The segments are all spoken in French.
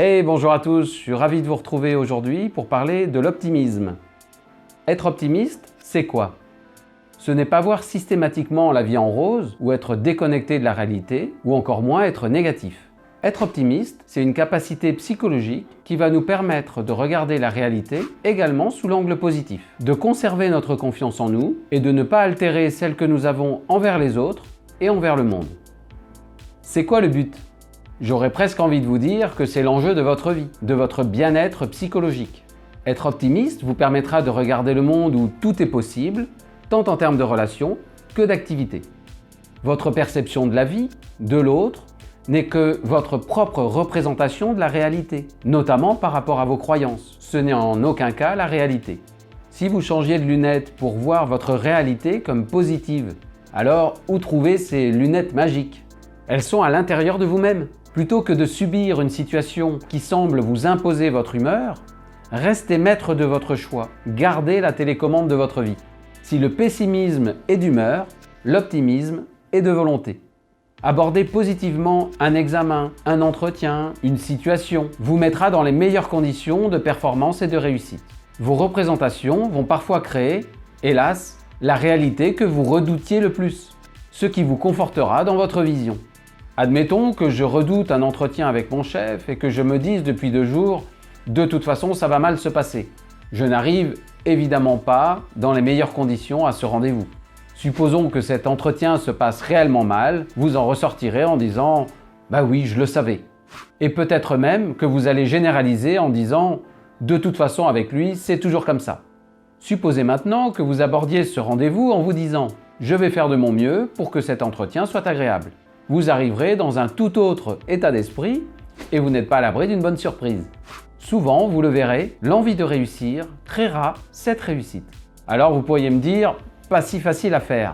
Hey, bonjour à tous, je suis ravi de vous retrouver aujourd'hui pour parler de l'optimisme. Être optimiste, c'est quoi? Ce n'est pas voir systématiquement la vie en rose, ou être déconnecté de la réalité, ou encore moins être négatif. Être optimiste, c'est une capacité psychologique qui va nous permettre de regarder la réalité également sous l'angle positif, de conserver notre confiance en nous et de ne pas altérer celle que nous avons envers les autres et envers le monde. C'est quoi le but? J'aurais presque envie de vous dire que c'est l'enjeu de votre vie, de votre bien-être psychologique. Être optimiste vous permettra de regarder le monde où tout est possible, tant en termes de relations que d'activités. Votre perception de la vie, de l'autre, n'est que votre propre représentation de la réalité, notamment par rapport à vos croyances. Ce n'est en aucun cas la réalité. Si vous changiez de lunettes pour voir votre réalité comme positive, alors où trouver ces lunettes magiques? Elles sont à l'intérieur de vous-même. Plutôt que de subir une situation qui semble vous imposer votre humeur, restez maître de votre choix, gardez la télécommande de votre vie. Si le pessimisme est d'humeur, l'optimisme est de volonté. Aborder positivement un examen, un entretien, une situation vous mettra dans les meilleures conditions de performance et de réussite. Vos représentations vont parfois créer, hélas, la réalité que vous redoutiez le plus, ce qui vous confortera dans votre vision. Admettons que je redoute un entretien avec mon chef et que je me dise depuis 2 jours « de toute façon, ça va mal se passer ». Je n'arrive évidemment pas dans les meilleures conditions à ce rendez-vous. Supposons que cet entretien se passe réellement mal, vous en ressortirez en disant « bah oui, je le savais ». Et peut-être même que vous allez généraliser en disant « de toute façon, avec lui, c'est toujours comme ça ». Supposez maintenant que vous abordiez ce rendez-vous en vous disant « je vais faire de mon mieux pour que cet entretien soit agréable ». Vous arriverez dans un tout autre état d'esprit et vous n'êtes pas à l'abri d'une bonne surprise. Souvent, vous le verrez, l'envie de réussir créera cette réussite. Alors vous pourriez me dire, pas si facile à faire.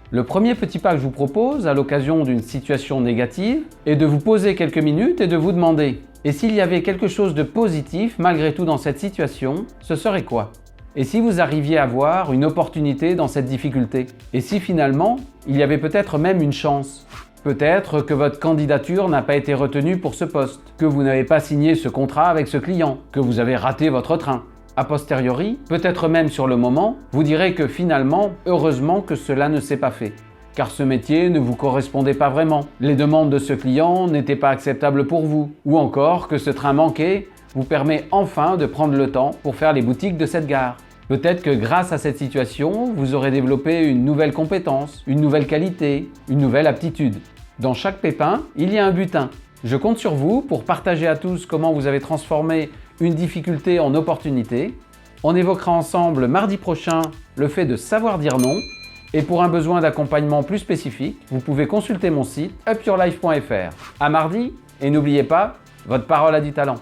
Le premier petit pas que je vous propose à l'occasion d'une situation négative est de vous poser quelques minutes et de vous demander « et s'il y avait quelque chose de positif malgré tout dans cette situation, ce serait quoi ?» Et si vous arriviez à voir une opportunité dans cette difficulté? Et si finalement, il y avait peut-être même une chance? Peut-être que votre candidature n'a pas été retenue pour ce poste, que vous n'avez pas signé ce contrat avec ce client, que vous avez raté votre train. A posteriori, peut-être même sur le moment, vous direz que finalement, heureusement que cela ne s'est pas fait. Car ce métier ne vous correspondait pas vraiment, les demandes de ce client n'étaient pas acceptables pour vous, ou encore que ce train manqué vous permet enfin de prendre le temps pour faire les boutiques de cette gare. Peut-être que grâce à cette situation, vous aurez développé une nouvelle compétence, une nouvelle qualité, une nouvelle aptitude. Dans chaque pépin, il y a un butin. Je compte sur vous pour partager à tous comment vous avez transformé une difficulté en opportunité. On évoquera ensemble mardi prochain le fait de savoir dire non. Et pour un besoin d'accompagnement plus spécifique, vous pouvez consulter mon site upyourlife.fr. À mardi, et n'oubliez pas, votre parole a du talent.